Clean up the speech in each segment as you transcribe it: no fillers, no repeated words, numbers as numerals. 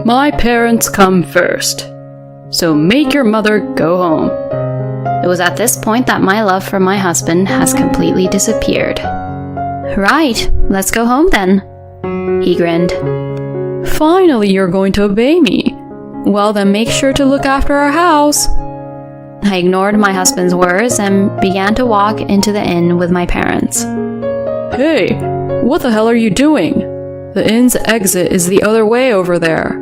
My parents come first, so make your mother go home. It was at this point that my love for my husband has completely disappeared. Right, let's go home then. He grinned. Finally, you're going to obey me. Well, then make sure to look after our house. I ignored my husband's words and began to walk into the inn with my parents. Hey, what the hell are you doing? The inn's exit is the other way over there.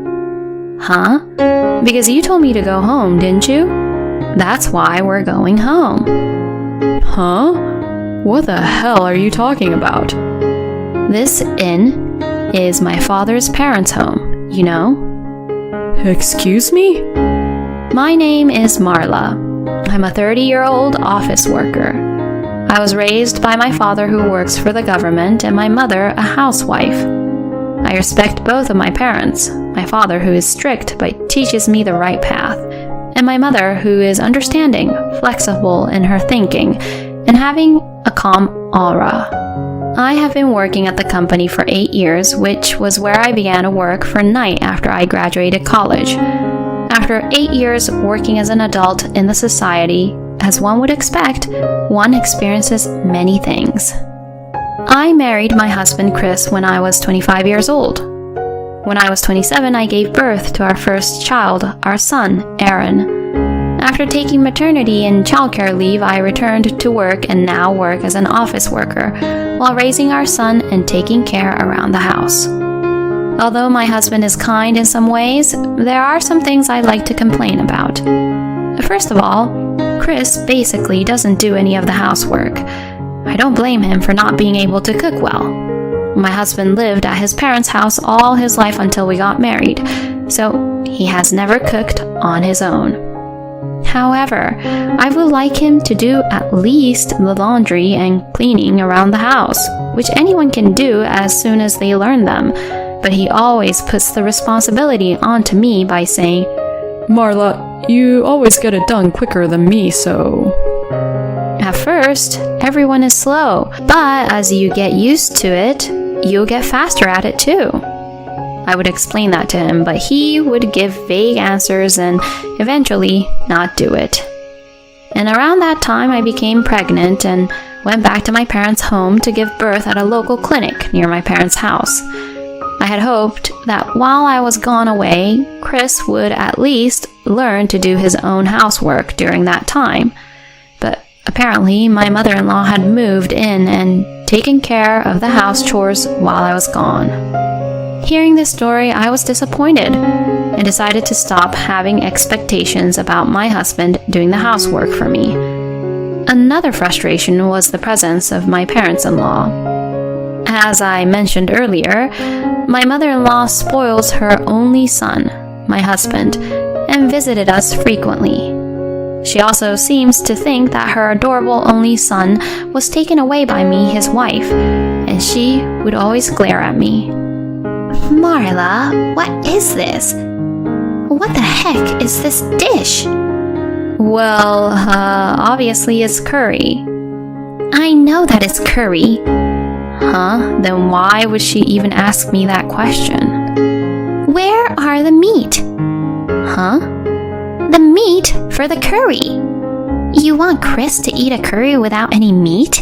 Huh? Because you told me to go home, didn't you? That's why we're going home. Huh? What the hell are you talking about? This inn is my father's parents' home, you know? Excuse me? My name is Marla. I'm a 30-year-old office worker. I was raised by my father who works for the government and my mother a housewife. I respect both of my parents, my father who is strict but teaches me the right path, and my mother who is understanding, flexible in her thinking, and having a calm aura. I have been working at the company for 8 years, which was where I began to work for night after I graduated college. After 8 years working as an adult in the society, as one would expect, one experiences many things. I married my husband Chris when I was 25 years old. When I was 27, I gave birth to our first child, our son, Aaron. After taking maternity and childcare leave, I returned to work and now work as an office worker while raising our son and taking care around the house. Although my husband is kind in some ways, there are some things I'd like to complain about. First of all, Chris basically doesn't do any of the housework. I don't blame him for not being able to cook well. My husband lived at his parents' house all his life until we got married, so he has never cooked on his own. However, I would like him to do at least the laundry and cleaning around the house, which anyone can do as soon as they learn them, but he always puts the responsibility onto me by saying, Marla, you always get it done quicker than me, so... At first, everyone is slow, but as you get used to it, you'll get faster at it too. I would explain that to him, but he would give vague answers and eventually not do it. And around that time, I became pregnant and went back to my parents' home to give birth at a local clinic near my parents' house. I had hoped that while I was gone away, Chris would at least learn to do his own housework during that time. But apparently, my mother-in-law had moved in and taken care of the house chores while I was gone. Hearing this story, I was disappointed and decided to stop having expectations about my husband doing the housework for me. Another frustration was the presence of my parents-in-law. As I mentioned earlier, my mother-in-law spoils her only son, my husband, and visited us frequently. She also seems to think that her adorable only son was taken away by me, his wife, and she would always glare at me. Marla, what is this? What the heck is this dish? Well, obviously it's curry. I know that it's curry. Huh? Then why would she even ask me that question? Where are the meat? Huh? The meat for the curry. You want Chris to eat a curry without any meat?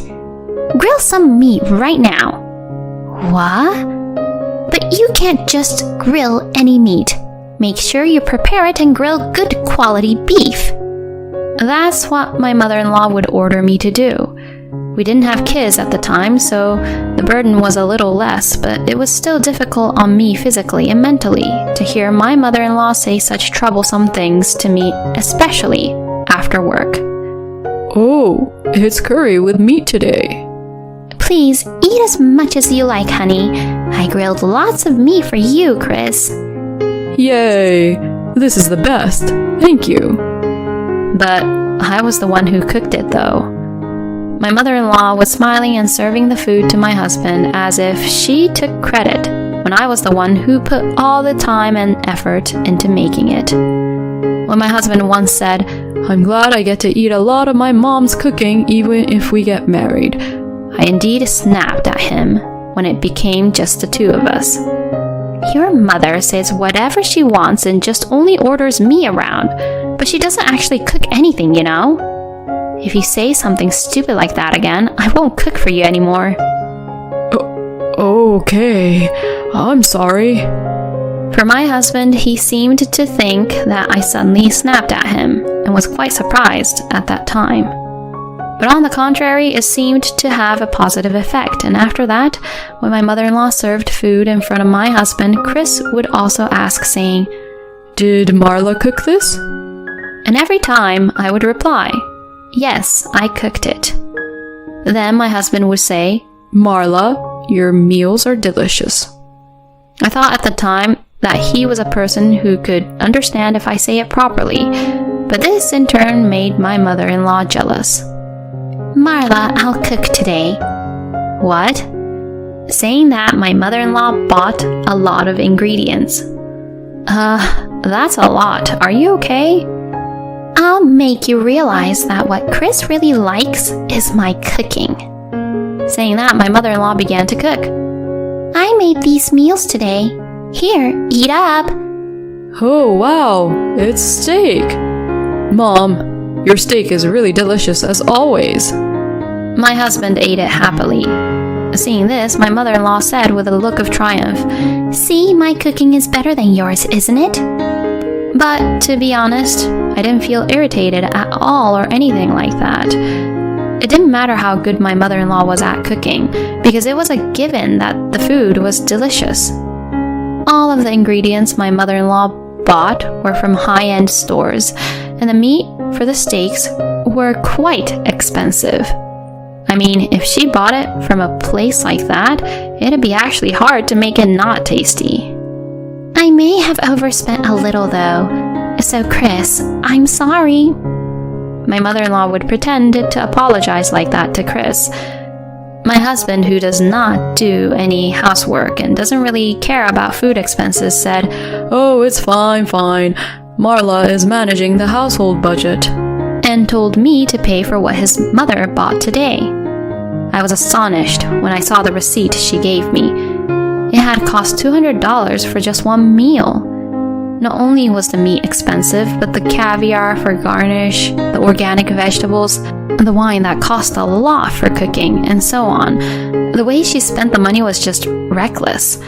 Grill some meat right now. What? But you can't just grill any meat. Make sure you prepare it and grill good quality beef. That's what my mother-in-law would order me to do. We didn't have kids at the time, so the burden was a little less, but it was still difficult on me physically and mentally to hear my mother-in-law say such troublesome things to me, especially after work. Oh, it's curry with meat today. Please eat as much as you like, honey. I grilled lots of meat for you, Chris. Yay! This is the best. Thank you. But I was the one who cooked it, though. My mother-in-law was smiling and serving the food to my husband as if she took credit when I was the one who put all the time and effort into making it. When my husband once said, "I'm glad I get to eat a lot of my mom's cooking even if we get married," I indeed snapped at him when it became just the two of us. Your mother says whatever she wants and just only orders me around, but she doesn't actually cook anything, you know? If you say something stupid like that again, I won't cook for you anymore. Okay, I'm sorry. For my husband, he seemed to think that I suddenly snapped at him and was quite surprised at that time. But on the contrary, it seemed to have a positive effect, and after that, when my mother-in-law served food in front of my husband, Chris would also ask, saying, Did Marla cook this? And every time I would reply, Yes, I cooked it. Then my husband would say, Marla, your meals are delicious. I thought at the time that he was a person who could understand if I say it properly, but this in turn made my mother-in-law jealous. Marla, I'll cook today. What? Saying that, my mother-in-law bought a lot of ingredients. That's a lot. Are you okay? I'll make you realize that what Chris really likes is my cooking. Saying that, my mother-in-law began to cook. I made these meals today. Here, eat up. Oh, wow, it's steak. Mom, your steak is really delicious as always. My husband ate it happily. Seeing this, my mother-in-law said with a look of triumph, See, my cooking is better than yours, isn't it? But to be honest, I didn't feel irritated at all or anything like that. It didn't matter how good my mother-in-law was at cooking, because it was a given that the food was delicious. All of the ingredients my mother-in-law bought were from high-end stores, and the meat for the steaks were quite expensive. I mean, if she bought it from a place like that, it'd be actually hard to make it not tasty. I may have overspent a little though, so Chris, I'm sorry. My mother-in-law would pretend to apologize like that to Chris. My husband, who does not do any housework and doesn't really care about food expenses, said, Oh, it's fine. Marla is managing the household budget. And told me to pay for what his mother bought today. I was astonished when I saw the receipt she gave me. It had cost $200 for just one meal. Not only was the meat expensive, but the caviar for garnish, the organic vegetables, the wine that cost a lot for cooking, and so on. The way she spent the money was just reckless.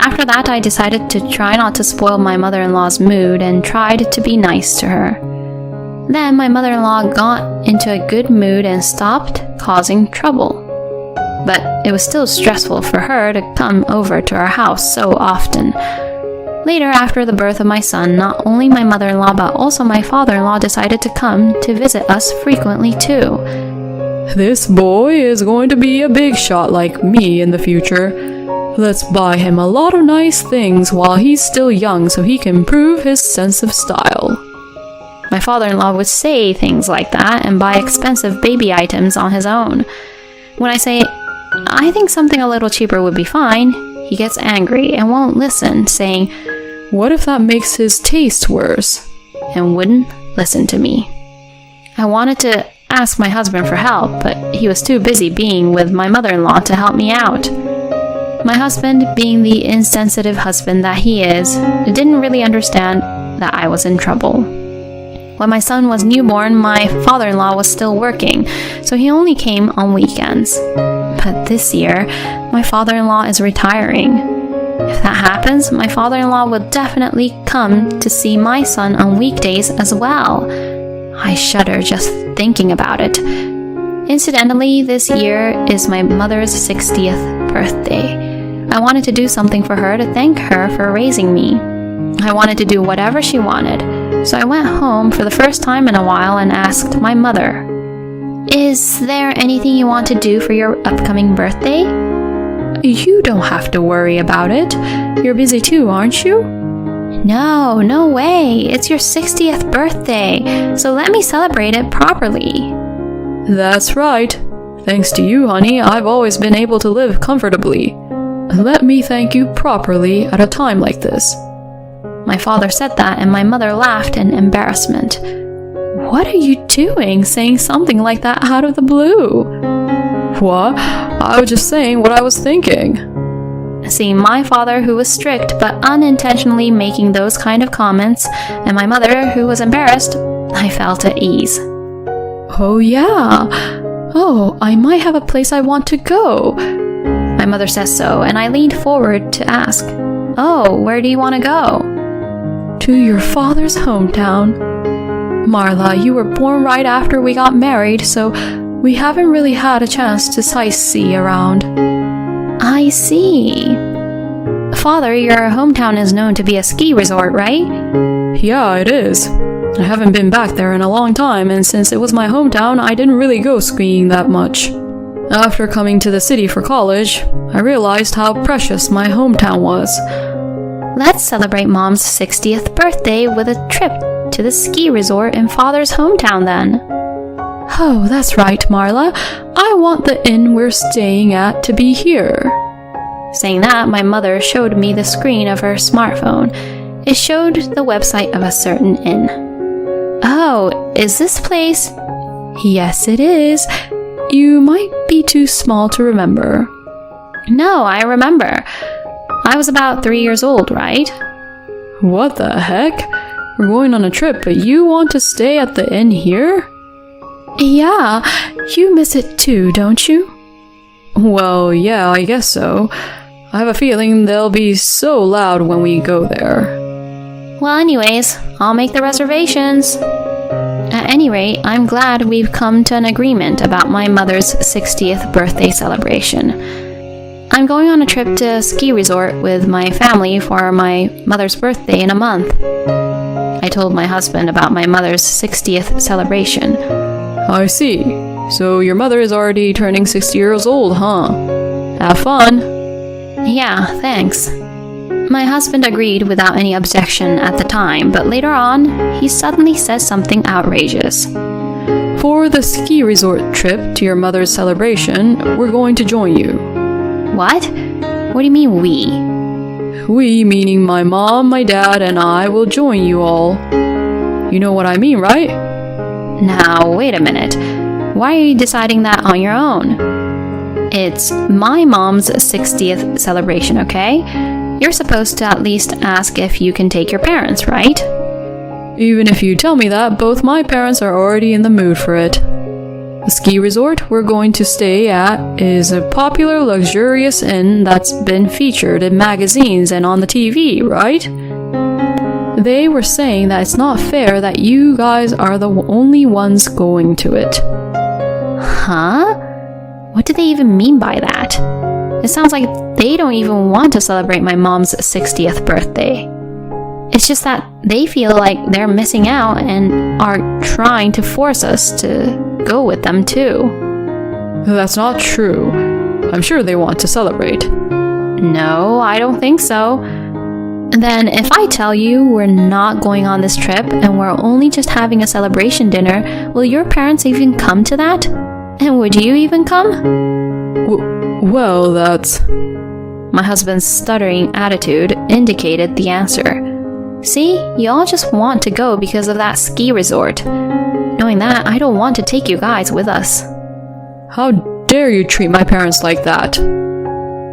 After that, I decided to try not to spoil my mother-in-law's mood and tried to be nice to her. Then my mother-in-law got into a good mood and stopped causing trouble. But it was still stressful for her to come over to our house so often. Later, after the birth of my son, not only my mother-in-law but also my father-in-law decided to come to visit us frequently too. This boy is going to be a big shot like me in the future. Let's buy him a lot of nice things while he's still young so he can prove his sense of style. My father-in-law would say things like that and buy expensive baby items on his own. When I say, I think something a little cheaper would be fine, he gets angry and won't listen, saying, What if that makes his taste worse? And wouldn't listen to me. I wanted to ask my husband for help, but he was too busy being with my mother-in-law to help me out. My husband, being the insensitive husband that he is, didn't really understand that I was in trouble. When my son was newborn, my father-in-law was still working, so he only came on weekends. But this year, my father-in-law is retiring. If that happens, my father-in-law will definitely come to see my son on weekdays as well. I shudder just thinking about it. Incidentally, this year is my mother's 60th birthday. I wanted to do something for her to thank her for raising me. I wanted to do whatever she wanted, so I went home for the first time in a while and asked my mother, Is there anything you want to do for your upcoming birthday? You don't have to worry about it. You're busy too, aren't you? No way. It's your 60th birthday, so let me celebrate it properly. That's right. Thanks to you, honey, I've always been able to live comfortably. Let me thank you properly at a time like this. My father said that, and my mother laughed in embarrassment. What are you doing, saying something like that out of the blue? What? I was just saying what I was thinking. Seeing my father, who was strict but unintentionally making those kind of comments, and my mother, who was embarrassed, I felt at ease. Oh yeah. Oh, I might have a place I want to go. My mother says so, and I leaned forward to ask, "Oh, where do you want to go?" To your father's hometown. Marla, you were born right after we got married, so we haven't really had a chance to sightsee around. I see. Father, your hometown is known to be a ski resort, right? Yeah, it is. I haven't been back there in a long time, and since it was my hometown, I didn't really go skiing that much. After coming to the city for college, I realized how precious my hometown was. Let's celebrate Mom's 60th birthday with a trip to the ski resort in Father's hometown then. Oh, that's right, Marla. I want the inn we're staying at to be here. Saying that, my mother showed me the screen of her smartphone. It showed the website of a certain inn. Oh, is this place? Yes, it is. You might be too small to remember. No, I remember. I was about 3 years old, right? What the heck? We're going on a trip, but you want to stay at the inn here? Yeah, you miss it too, don't you? Well, yeah, I guess so. I have a feeling they'll be so loud when we go there. Well, anyways, I'll make the reservations. At any rate, I'm glad we've come to an agreement about my mother's 60th birthday celebration. I'm going on a trip to a ski resort with my family for my mother's birthday in a month. I told my husband about my mother's 60th celebration. I see. So your mother is already turning 60 years old, huh? Have fun. Yeah, thanks. My husband agreed without any objection at the time, but later on, he suddenly says something outrageous. For the ski resort trip to your mother's celebration, we're going to join you. What? What do you mean, we? We, meaning my mom, my dad, and I, will join you all. You know what I mean, right? Now, wait a minute. Why are you deciding that on your own? It's my mom's 60th celebration, okay? You're supposed to at least ask if you can take your parents, right? Even if you tell me that, both my parents are already in the mood for it. The ski resort we're going to stay at is a popular, luxurious inn that's been featured in magazines and on the TV, right? They were saying that it's not fair that you guys are the only ones going to it. Huh? What do they even mean by that? It sounds like they don't even want to celebrate my mom's 60th birthday. It's just that they feel like they're missing out and are trying to force us to go with them too. That's not true. I'm sure they want to celebrate. No, I don't think so. Then if I tell you we're not going on this trip and we're only just having a celebration dinner, will your parents even come to that? And would you even come? Well, that's... My husband's stuttering attitude indicated the answer. See, you all just want to go because of that ski resort. Knowing that, I don't want to take you guys with us. How dare you treat my parents like that?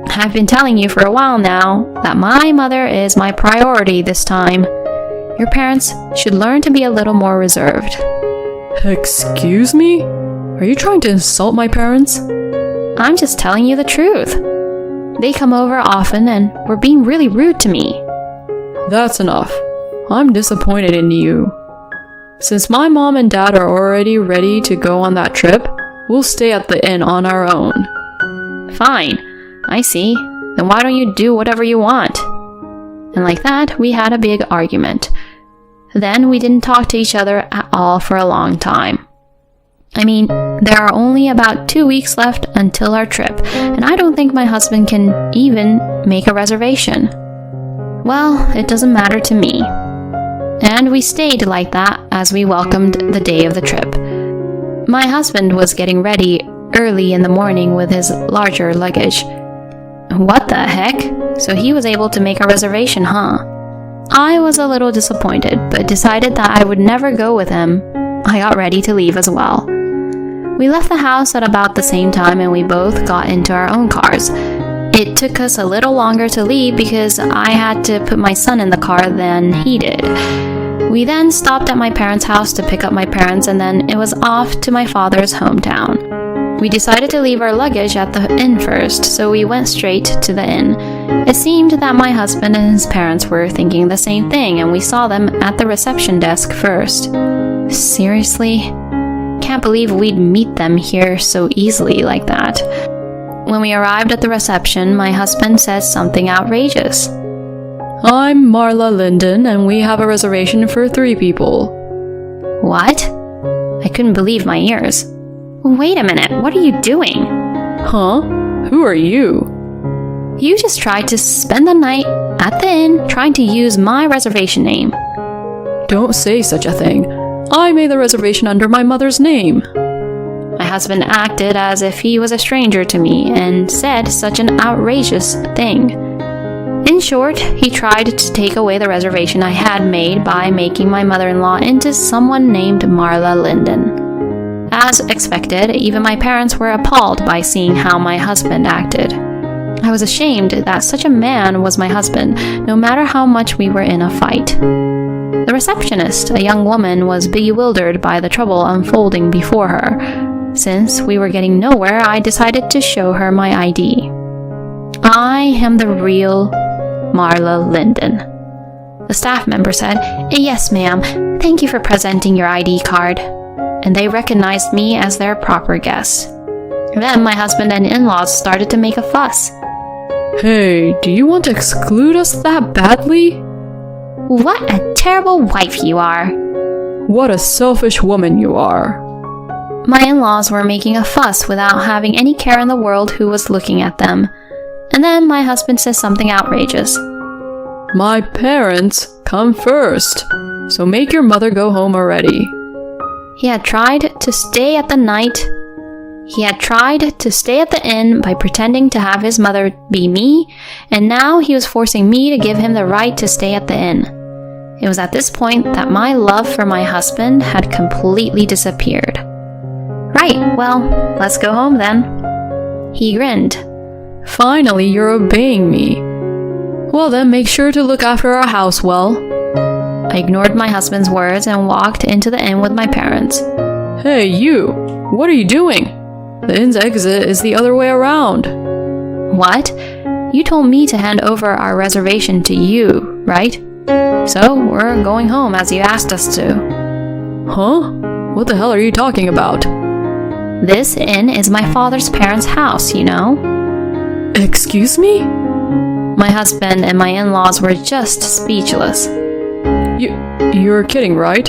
I've been telling you for a while now that my mother is my priority this time. Your parents should learn to be a little more reserved. Excuse me? Are you trying to insult my parents? I'm just telling you the truth. They come over often and were being really rude to me. That's enough. I'm disappointed in you. Since my mom and dad are already ready to go on that trip, we'll stay at the inn on our own. Fine. I see. Then why don't you do whatever you want? And like that, we had a big argument. Then we didn't talk to each other at all for a long time. I mean, there are only about 2 weeks left until our trip, and I don't think my husband can even make a reservation. Well, it doesn't matter to me. And we stayed like that as we welcomed the day of the trip. My husband was getting ready early in the morning with his larger luggage. What the heck? So he was able to make a reservation, huh? I was a little disappointed, but decided that I would never go with him. I got ready to leave as well. We left the house at about the same time and we both got into our own cars. It took us a little longer to leave because I had to put my son in the car than he did. We then stopped at my parents' house to pick up my parents, and then it was off to my father's hometown. We decided to leave our luggage at the inn first, so we went straight to the inn. It seemed that my husband and his parents were thinking the same thing, and we saw them at the reception desk first. Seriously? Can't believe we'd meet them here so easily like that. When we arrived at the reception, my husband said something outrageous. I'm Marla Linden, and we have a reservation for 3 people. What? I couldn't believe my ears. Wait a minute, what are you doing? Huh? Who are you? You just tried to spend the night at the inn trying to use my reservation name. Don't say such a thing. I made the reservation under my mother's name. My husband acted as if he was a stranger to me and said such an outrageous thing. In short, he tried to take away the reservation I had made by making my mother-in-law into someone named Marla Linden. As expected, even my parents were appalled by seeing how my husband acted. I was ashamed that such a man was my husband, no matter how much we were in a fight. The receptionist, a young woman, was bewildered by the trouble unfolding before her. Since we were getting nowhere, I decided to show her my ID. I am the real Marla Linden. The staff member said, "Yes, ma'am. Thank you for presenting your ID card." And they recognized me as their proper guest. Then my husband and in-laws started to make a fuss. Hey, do you want to exclude us that badly? What a terrible wife you are. What a selfish woman you are. My in-laws were making a fuss without having any care in the world who was looking at them. And then my husband says something outrageous. My parents come first, so make your mother go home already. He had tried to stay at the inn by pretending to have his mother be me, and now he was forcing me to give him the right to stay at the inn. It was at this point that my love for my husband had completely disappeared. Right, well, let's go home then. He grinned. Finally, you're obeying me. Well then, make sure to look after our house well. I ignored my husband's words and walked into the inn with my parents. Hey, you! What are you doing? The inn's exit is the other way around. What? You told me to hand over our reservation to you, right? So, we're going home as you asked us to. Huh? What the hell are you talking about? This inn is my father's parents' house, you know? Excuse me? My husband and my in-laws were just speechless. You're kidding, right?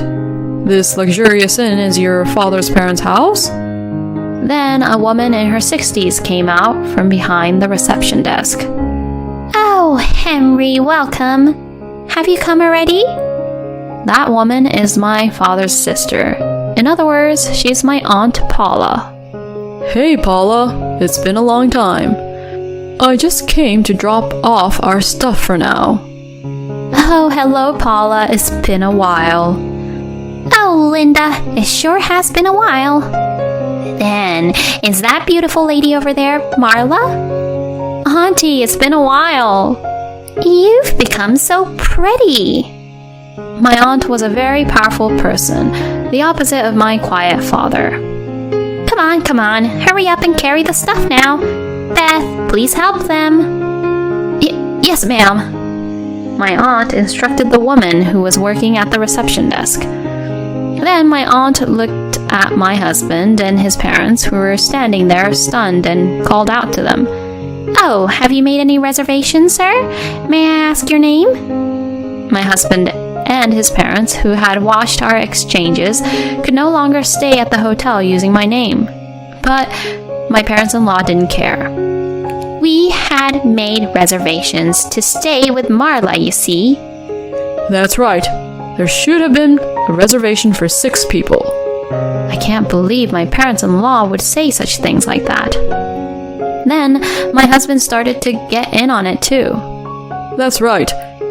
This luxurious inn is your father's parents' house? Then a woman in her 60s came out from behind the reception desk. Oh, Henry, welcome. Have you come already? That woman is my father's sister. In other words, she's my Aunt Paula. Hey, Paula. It's been a long time. I just came to drop off our stuff for now. Oh, hello, Paula. It's been a while. Oh, Linda, it sure has been a while. Then, is that beautiful lady over there, Marla? Auntie, it's been a while. You've become so pretty. My aunt was a very powerful person, the opposite of my quiet father. Come on, hurry up and carry the stuff now. Beth, please help them. Yes, ma'am. My aunt instructed the woman who was working at the reception desk. Then my aunt looked at my husband and his parents, who were standing there stunned, and called out to them. Oh, have you made any reservations, sir? May I ask your name? My husband and his parents, who had watched our exchanges, could no longer stay at the hotel using my name. But my parents-in-law didn't care. We had made reservations to stay with Marla, you see. That's right. There should have been a reservation for 6 people. I can't believe my parents-in-law would say such things like that. Then, my husband started to get in on it too. That's right.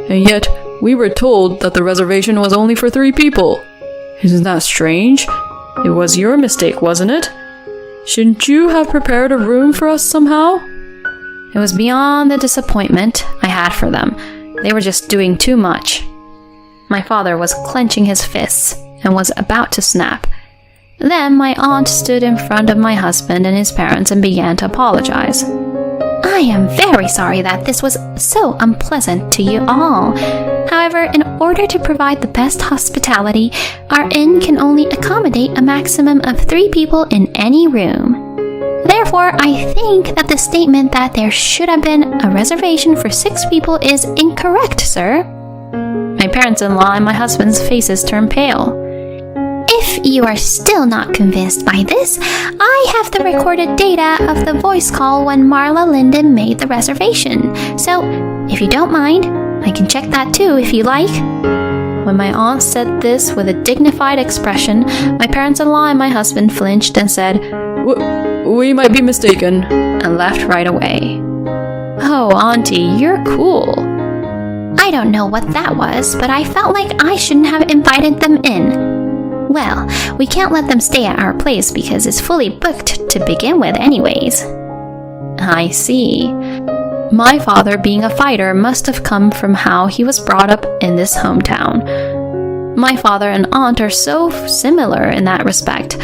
And yet, we were told that the reservation was only for 3 people. Isn't that strange? It was your mistake, wasn't it? Shouldn't you have prepared a room for us somehow? It was beyond the disappointment I had for them. They were just doing too much. My father was clenching his fists and was about to snap. Then my aunt stood in front of my husband and his parents and began to apologize. I am very sorry that this was so unpleasant to you all. However, in order to provide the best hospitality, our inn can only accommodate a maximum of 3 people in any room. Therefore, I think that the statement that there should have been a reservation for 6 people is incorrect, sir. My parents-in-law and my husband's faces turned pale. If you are still not convinced by this, I have the recorded data of the voice call when Marla Linden made the reservation. So, if you don't mind, I can check that too if you like. When my aunt said this with a dignified expression, my parents-in-law and my husband flinched and said, We might be mistaken, and left right away. Oh, Auntie, you're cool. I don't know what that was, but I felt like I shouldn't have invited them in. Well, we can't let them stay at our place because it's fully booked to begin with anyways. I see. My father, being a fighter, must have come from how he was brought up in this hometown. My father and aunt are so similar in that respect.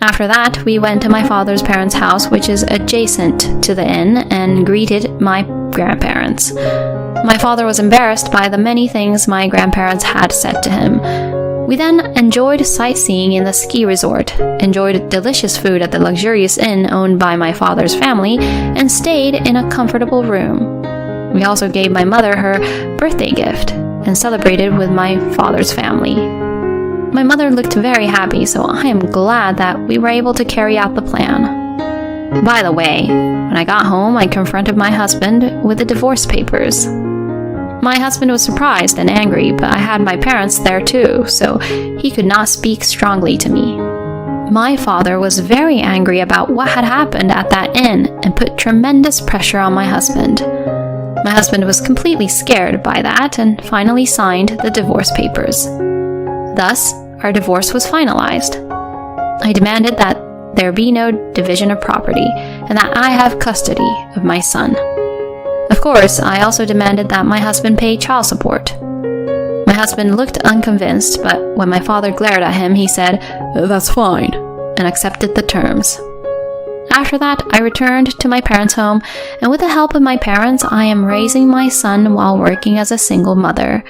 After that, we went to my father's parents' house, which is adjacent to the inn, and greeted my grandparents. My father was embarrassed by the many things my grandparents had said to him. We then enjoyed sightseeing in the ski resort, enjoyed delicious food at the luxurious inn owned by my father's family, and stayed in a comfortable room. We also gave my mother her birthday gift and celebrated with my father's family. My mother looked very happy, so I am glad that we were able to carry out the plan. By the way, when I got home, I confronted my husband with the divorce papers. My husband was surprised and angry, but I had my parents there too, so he could not speak strongly to me. My father was very angry about what had happened at that inn and put tremendous pressure on my husband. My husband was completely scared by that and finally signed the divorce papers. Thus, our divorce was finalized. I demanded that there be no division of property and that I have custody of my son. Of course, I also demanded that my husband pay child support. My husband looked unconvinced, but when my father glared at him, he said, That's fine, and accepted the terms. After that, I returned to my parents' home, and with the help of my parents, I am raising my son while working as a single mother.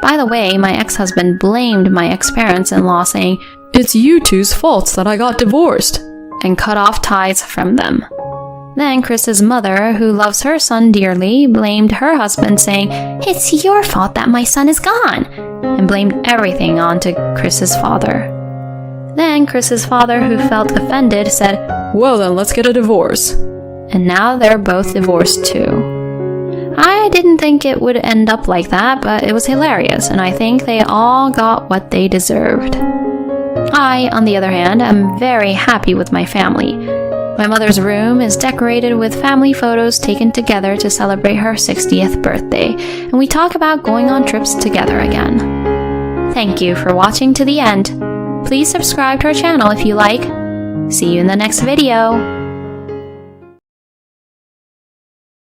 By the way, my ex-husband blamed my ex-parents-in-law, saying, It's you two's fault that I got divorced, and cut off ties from them. Then Chris's mother, who loves her son dearly, blamed her husband, saying, It's your fault that my son is gone, and blamed everything onto Chris's father. Then Chris's father, who felt offended, said, Well then, let's get a divorce. And now they're both divorced too. I didn't think it would end up like that, but it was hilarious, and I think they all got what they deserved. I, on the other hand, am very happy with my family. My mother's room is decorated with family photos taken together to celebrate her 60th birthday, and we talk about going on trips together again. Thank you for watching to the end. Please subscribe to our channel if you like. See you in the next video.